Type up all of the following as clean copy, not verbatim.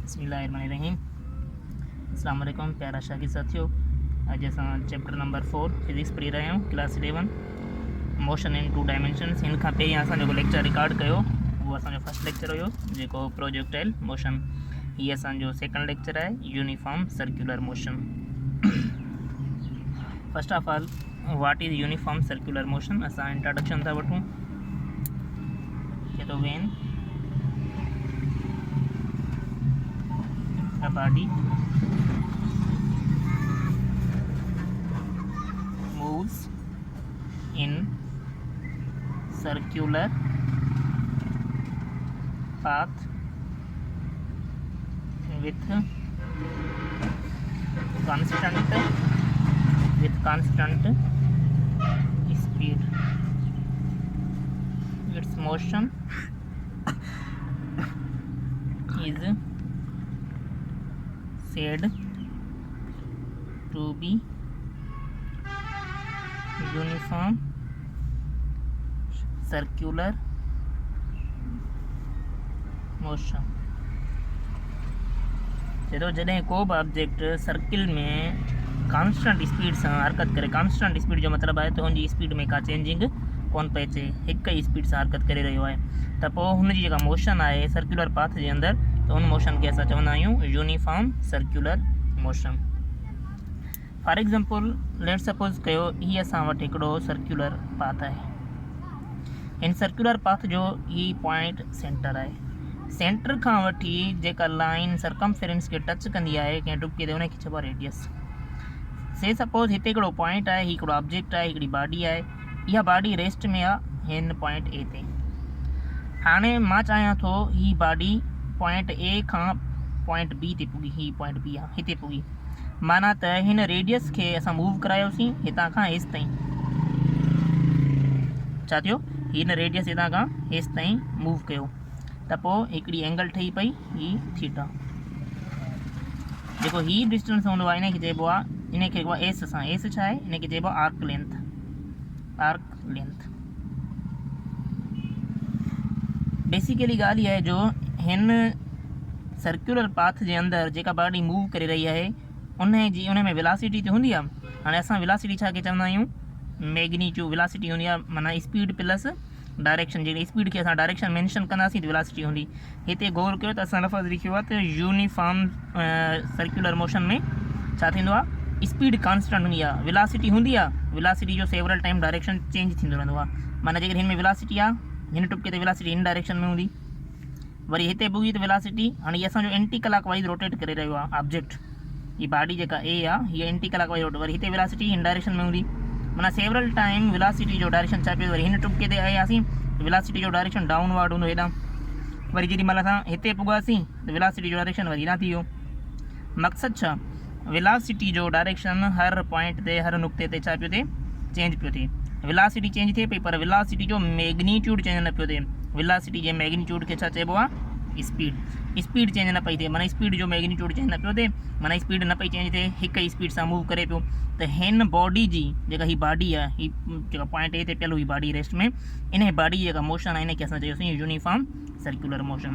बिस्मिल्लाहिर्रहमानिर्रहीम। अस्सलाम वालेकुम प्यारा शागिर्द साथियों। अॼु असां चैप्टर नंबर 4 फिज़िक्स पढ़ी रहिया आहियूं, क्लास 11 मोशन इन 2 डायमेंशन्स। हिन खां पहिरीं असां जेको लेक्चर रिकॉर्ड कयो उहो असांजो फर्स्ट लेक्चर हुयो जेको प्रोजेक्टाइल मोशन। हीअ असांजो सेकंड लेक्चर आहे uniform circular motion. First of all what is uniform circular motion, असां इंट्रोडक्शन था वठूं। तो when a body moves in circular path with constant speed, its motion is said to be uniform circular motion। जॾहिं को बि object circle में constant speed सां हरकत करे, कॉन्स्टेंट स्पीड जो मतिलबु आहे त हुनजी स्पीड में का चेंजिंग कोन पए अचे, हिक ई स्पीड सां हरकत करे रहियो आहे, त पोइ हुनजी जेका मोशन आहे सर्कुलर पाथ जे अंदरि, त हुन मोशन खे असां चवंदा आहियूं uniform circular motion. For example let suppose कयो हीअ असां वटि हिकिड़ो सर्कुलर पाथ आहे। हिन सर्कुलर पाथ जो ही पॉइंट सेंटर आहे। सेंटर खां वठी जेका लाइन सरकमफेरेंस खे टच कंदी आहे कंहिं टुपके ते, हुनखे चइबो आहे रेडियस। से सपोज हिते हिकिड़ो पॉइंट आहे, हिकिड़ो ऑब्जेक्ट आहे, हिकिड़ी बॉडी आहे, इहा बॉडी रेस्ट में आहे हिन पॉइंट ए ते। हाणे मां चाहियां थो ही बॉडी पॉइंट ए खां पॉइंट बी ते पुगी, ही पॉइंट बी आहे हिते पुगी, माना त हिन रेडियस खे असां मूव करायोसीं हितां खां हेसि ताईं। छा थियो, हिन रेडियस हितां खां हेसि ताईं मूव कयो त पोइ हिकिड़ी एंगल ठही पई, ही थीटा। जेको ही डिस्टेंस हूंदो आहे इनखे चइबो आहे, इनखे चइबो आहे एस सां। एस छा आहे, इनखे चइबो आहे arc length. Arc length basically ॻाल्हि इहा आहे जो हिन सर्कुलर पाथ जे अंदरि जेका बॉडी मूव करे रही आहे उन में वेलासिटी त हूंदी आहे। हाणे असां वेलासिटी छा खे चवंदा आहियूं, मैग्नीट्यूड। वेलासिटी हूंदी आहे माना स्पीड प्लस डायरेक्शन। जेकॾहिं स्पीड खे असां डायरेक्शन मेंशन कंदासीं त वेलासिटी हूंदी। हिते गौर कयो त असां लफ़्ज़ लिखियो आहे त यूनिफॉर्म सर्कुलर मोशन में छा थींदो आहे, स्पीड कॉन्स्टेंट हूंदी आहे, वेलासिटी हूंदी आहे, वेलासिटी जो सेवरल टाइम डायरेक्शन चेंज थींदो रहंदो आहे। माना जेकॾहिं हिन में वेलासिटी आहे, हिन टुपके ते वेलासिटी हिन डायरेक्शन में हूंदी, वरी हिते पुगी त वेलासिटी, हाणे हीअ असांजो एंटी क्लॉक वाइज रोटेट करे रहियो आहे ऑब्जेक्ट। ही बॉडी जेका ए आहे हीअ anti clock wise rotate, worry हिते वेलासिटी हिन डायरेक्शन में हूंदी, माना सेवरल टाइम वेलासिटी जो डायरेक्शन छा पियो, वरी हिन टुपके ते आयासीं त वेलासिटी जो डायरेक्शन डाउनवर्ड हूंदो हेॾां, वरी जेॾी महिल असां हिते पुॻासीं त वेलासिटी जो डायरेक्शन वरी हेॾां थी वियो। मक़सदु छा, वेलासिटी जो डायरेक्शन हर पॉइंट ते, हर नुक़्ते ते छा पियो थिए, चेंज पियो थिए। वेलासिटी चेंज थिए पई पर वेलासिटी जो मैग्नीट्यूड चेंज न पियो थिए। वेलासिटी जे मैग्नीट्यूड खे छा चइबो आहे, स्पीड। स्पीड चेंज न पई थिए, माना स्पीड जो मैग्नीट्यूड चेंज न पियो थिए, माना स्पीड न पई चेंज थिए, हिक ई स्पीड सां मूव करे पियो। त हिन बॉडी जी जेका ही बॉडी आहे, ही जेका पॉइंट ए ते पियल हुई बॉडी रेस्ट में, इन बॉडी जी जेका मोशन आहे इनखे असां चयोसीं uniform circular motion.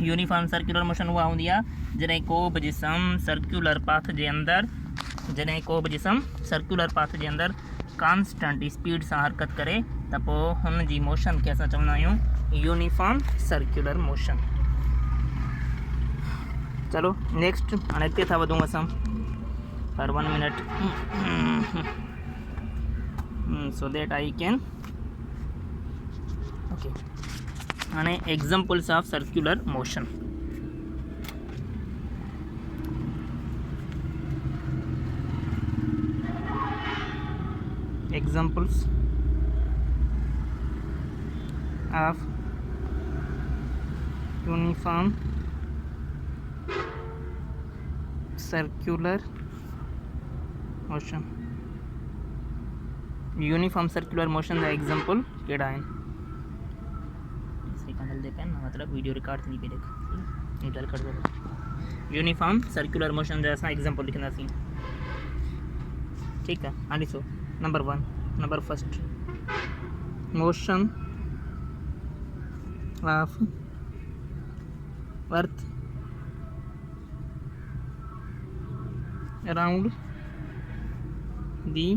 Uniform circular motion उहा हूंदी आहे जॾहिं को बि जिस्म सर्कुलर पाथ जे अंदरि, जॾहिं को बि जिस्म सर्कुलर पाथ जे अंदरि कॉन्स्टेंट स्पीड सां हरकत करे त पोइ हुन जी मोशन खे असां चवंदा आहियूं यूनिफॉर्म सर्कुलर मोशन। चलो नेक्स्ट, हाणे अॻिते था वधूं असां for 1 minute so that I can okay. हाणे examples of circular motion. Examples of uniform circular motion. Uniform circular motion का एग्जांपल कड़ा है, मतलब वीडियो रिकॉर्ड नहीं पे देख कर दो। यूनिफॉर्म सर्कुलर मोशन जो असां एग्जाम्पल लिखंदासीं। ठीकु आहे, हाणे ॾिसो number 1, number first, motion of earth around दी,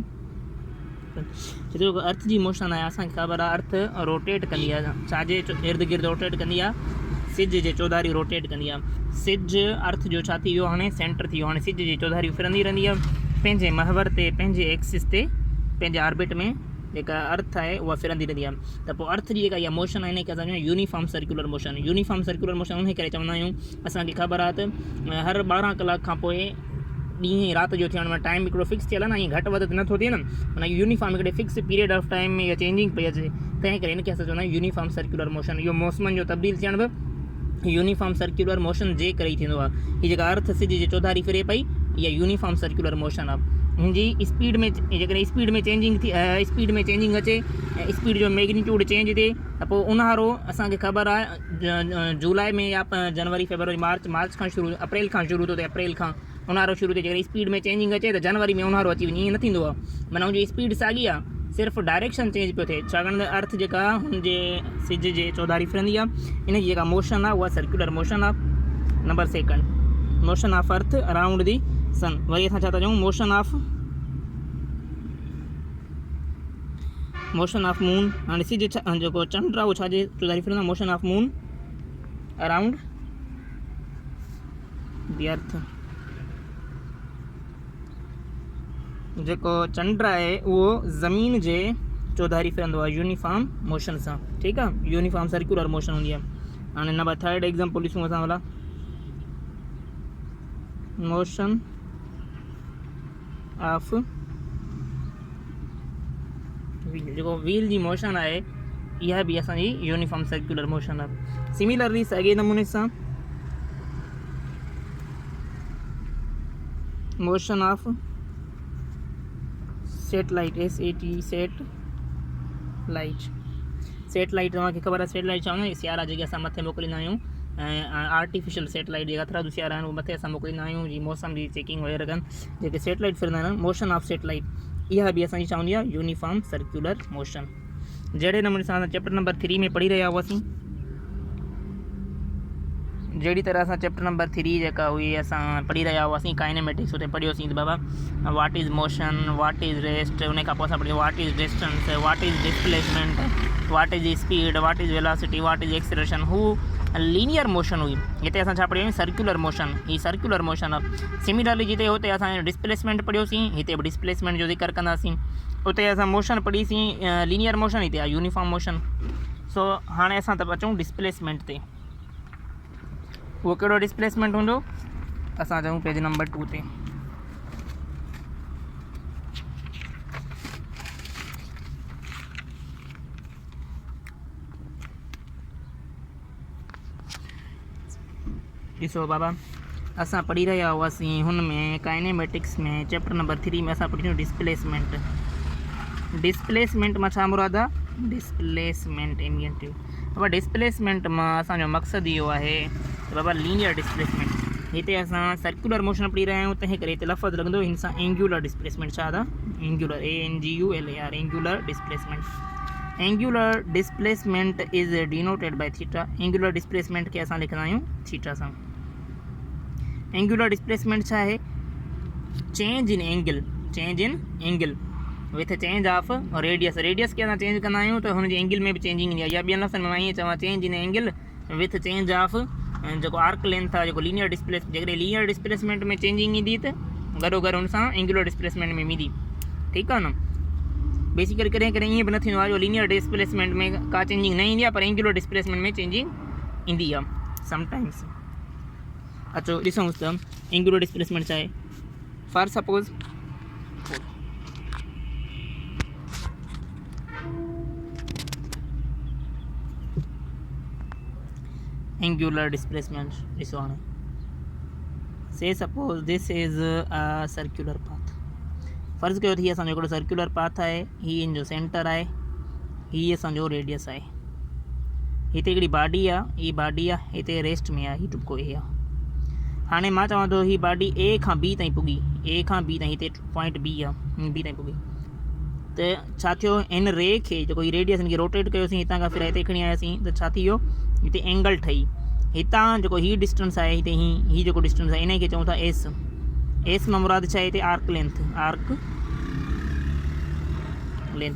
जेको अर्थ जी मोशन आहे असांखे ख़बर आहे अर्थ रोटेट कंदी आहे, छाजे इर्द गिर्द रोटेट कंदी आहे, सिज जे चौधारी रोटेट कंदी आहे। सिज अर्थ जो छा थी वियो हाणे सेंटर थी वियो, हाणे सिज जी चौधारी फिरंदी रहंदी आहे पंहिंजे महवर ते, पंहिंजे एक्सिस ते, पंहिंजे ऑर्बिट में जेका अर्थ आहे उहा फिरंदी रहंदी आहे। त पोइ अर्थ जी जेका इहा मोशन आहे हिनखे असां चवंदा आहियूं uniform circular motion. Uniform circular motion उन करे चवंदा आहियूं, असांखे ख़बर आहे त हर 12 कलाक खां पोइ ॾींहुं राति जो थियण में टाइम हिकिड़ो फिक्स थियल आहे न, ईअं घटि वधि नथो थिए न, माना यूनिफॉर्म हिकिड़े फिक्स पीरियड ऑफ टाइम में इहा चेंजिंग पई अचे, तंहिं करे हिनखे असां चवंदा आहियूं यूनिफॉर्म सर्कुलर मोशन। इहो मौसमनि जो तब्दील थियण बि यूनिफॉर्म सर्कुलर मोशन जे करे ई थींदो आहे। हीअ जेका अर्थ सिज जे चौधारी फिरे पई इहा यूनिफॉर्म सर्कुलर मोशन आहे। हिनजी स्पीड में जेकॾहिं स्पीड में चेंजिंग अचे ऐं स्पीड जो मैग्नीट्यूड चेंज थिए त पोइ उन्हारो असांखे ख़बर आहे जुलाई में या जनवरी फरवरी मार्च खां शुरू, अप्रैल खां शुरू थो थिए, अप्रैल खां उन्हारो शुरू थिए। जेकॾहिं स्पीड में चेंजिंग अचे त जनवरी में उन्हारो अची वञे, ईअं न थींदो आहे। माना हुनजी स्पीड साॻी आहे, सिर्फ़ु डायरेक्शन चेंज पियो थिए, छाकाणि त अर्थ जेका हुनजे सिज जे चौधारी फिरंदी आहे, इनजी जेका मोशन आहे उहा सर्कुलर मोशन आहे। Number second, motion of earth around the sun. वरी असां छा था चऊं, मोशन ऑफ मून। हाणे सिज जेको चंड आहे उहो छाजे चौधारी फिरंदो आहे, motion of moon around the earth. जेको चंड आहे उहो ज़मीन जे चौधारी फिरंदो आहे यूनिफॉर्म मोशन सां। ठीकु आहे, यूनिफॉर्म सर्कुलर मोशन हूंदी आहे। हाणे नंबर थर्ड एग्जाम्पल ॾिसूं असां भला, मोशन ऑफ व्हील। जेको व्हील जी मोशन आहे इहा बि असांजी यूनिफॉर्म सर्कुलर मोशन आहे। सिमिलरली साॻे नमूने सां मोशन ऑफ सेटेलाइट, सेटेलाइट तव्हांखे ख़बर आहे सेटेलाइट छा हूंदा आहिनि, सियारा जेके असां मथे मोकिलींदा आहियूं, ऐं आर्टिफिशियल सेटेलाइट जेका हथरादू सियारा आहिनि उहे मथे असां मोकिलींदा आहियूं जी मौसम जी चेकिंग वग़ैरह कनि, जेके सेटेलाइट फिरंदा आहिनि, मोशन ऑफ सेटेलाइट इहा बि असांजी छा हूंदी आहे यूनिफॉर्म सर्कुलर मोशन। जहिड़े नमूने सां असां चैप्टर नंबर 3 में पढ़ी रहिया हुआसीं, जहिड़ी तरह असां चैप्टर नंबर 3 जेका हुई असां पढ़ी रहिया हुआसीं काइनेमेटिक्स, उते पढ़ियोसीं त बाबा what is motion, what is rest, उन खां पोइ असां पढ़ियो what is distance, what is displacement, what is speed, what is velocity, what is acceleration. हू लीनियर मोशन हुई। हिते असां छा पढ़ियोसीं सर्कुलर मोशन, ही सर्कुलर मोशन आहे। सिमिलरली जिते हुते असां डिस्प्लेसमेंट पढ़ियोसीं, हिते बि डिस्प्लेसमेंट जो ज़िक्र कंदासीं। उते असां मोशन पढ़ीसीं लीनियर मोशन, हिते आहे यूनिफॉर्म मोशन। सो हाणे असां त अचूं डिस्प्लेसमेंट ते। उहो कहिड़ो डिस्प्लेसमेंट हूंदो, असां चऊं पेज नंबर 2 ते। ॾिसो बाबा, असां पढ़ी रहिया हुआसीं हुन में काइनेमेटिक्स में चैप्टर नंबर 3 में असां पढ़ियो डिस्प्लेसमेंट। डिस्प्लेसमेंट मां छा मुराद आहे, डिस्प्लेसमेंट इमीडिएटली बाबा डिस्प्लेसमेंट मां असांजो मक़सदु इहो आहे त बाबा लीनियर डिस्प्लेसमेंट। हिते असां सर्कुलर मोशन पढ़ी रहिया आहियूं, तंहिं करे हिते लफ़्ज़ लॻंदो हिन सां एंगुलर डिस्प्लेसमेंट। छा था angular, ANGULAR, angular displacement. Angular displacement is denoted by theta. Angular displacement खे असां लिखंदा आहियूं थीटा सां। एंगुलर डिस्प्लेसमेंट छा आहे, change in angle with change of radius. Radius खे असां चेंज कंदा आहियूं त हुनजी एंगल में बि चेंजिंग ईंदी आहे, या ॿियनि लफ़्ज़नि में मां ईअं चवां change in angle with change of जेको आर्क लेंथ आहे, जेको लीनियर जेकॾहिं लीनियर डिस्प्लेसमेंट में चेंजिंग ईंदी त गॾोगॾु हुन सां एंगुलर डिस्प्लेसमेंट में ईंदी। ठीकु आहे न। बेसिकली कॾहिं कॾहिं ईअं बि न थींदो आहे जो लीनियर डिस्प्लेसमेंट में का चेंजिंग न ईंदी आहे, पर एंगुलर डिस्प्लेसमेंट में चेंजिंग ईंदी आहे समटाइम्स। अचो ॾिसूं त एंगुलर डिस्प्लेसमेंट छा आहे। फॉर सपोज एंगुलर डिस्प्लेसमेंट ॾिसो हाणे, say suppose this is a circular path. फ़र्ज़ु कयो त हीअ असांजो हिकिड़ो सर्कुलर पाथ आहे, हीअ इन जो सेंटर आहे, हीअ असांजो रेडियस आहे। हिते हिकिड़ी बॉडी आहे, हीअ बॉडी आहे, हिते रेस्ट में आहे, हीअ टुको हे आहे। हाणे मां चवां थो ही बॉडी ए खां बी ताईं पुगी, ए खां बी ताईं, हिते पॉइंट बी आहे, बी ताईं पुगी, त छा थियो, हिन रे खे जेको हीउ रेडियस हिनखे रोटेट कयोसीं हितां खां फिर हिते खणी आयासीं, त छा थी वियो, हिते एंगल ठही, हितां जेको हीउ डिस्टेंस आहे, हिते हीउ जेको डिस्टेंस आहे इन खे चऊं था एस, एस मां मुराद छा आहे हिते arc length, arc length,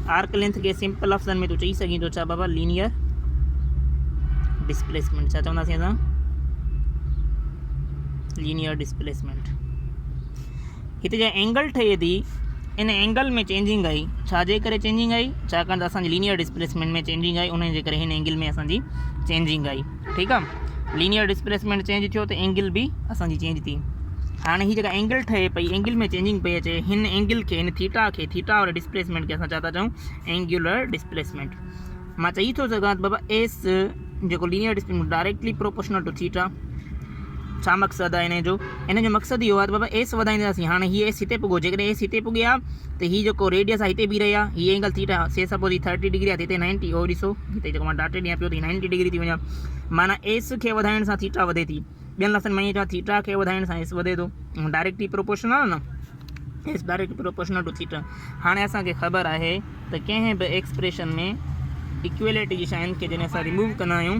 arc length खे सिंपल लफ़्ज़नि में तूं चई सघीं थो छा बाबा, लीनियर डिस्प्लेसमेंट, छा चवंदासीं असां, लीनियर डिस्प्लेसमेंट। हिते जा एंगल ठहे थी, इन एंगल में चेंजिंग आई, छाजे करे चेंजिंग आई, छाकाणि त असांजी लीनियर डिस्प्लेसमेंट में चेंजिंग आई, उन जे करे हिन एंगल में असांजी चेंजिंग आई, ठीकु आहे। लीनियर डिस्प्लेसमेंट चेंज थियो त एंगल बि असांजी चेंज थी। हाणे हीअ जेका एंगल ठहे पई, एंगल में चेंजिंग पई अचे, हिन एंगल खे, हिन थीटा खे, थीटा वारे डिस्प्लेसमेंट खे असां छा था चऊं, एंगुलर डिस्प्लेसमेंट। मां चई थो सघां त बाबा एस जेको linear displacement directly proportional to theta, छा मक़सदु आहे इन जो मक़सदु इहो आहे त बाबा एस वधाईंदासीं, हाणे हीअ एस हिते पुगो, जेकॾहिं एस हिते पुगे आहे त हीअ जेको रेडियस आहे हिते बि रही आहे, हीअ एंगल थीटा से सपोज 30 डिग्री आहे, हिते 90, ओ ॾिसो हिते जेको मां डाटे ॾियां पियो त 90 डिग्री थी वञा, माना एस खे वधाइण सां थीटा वधे थी, ॿियनि लफ़्ज़नि में ईअं चवां थीटा खे वधाइण सां एस वधे थो, डायरेक्टली प्रोपोर्शनल आहे न, S directly proportional to theta. हाणे असांखे ख़बर आहे त कंहिं बि एक्सप्रेशन में इक्वेलिटी जी शयुनि खे जॾहिं असां रिमूव कंदा आहियूं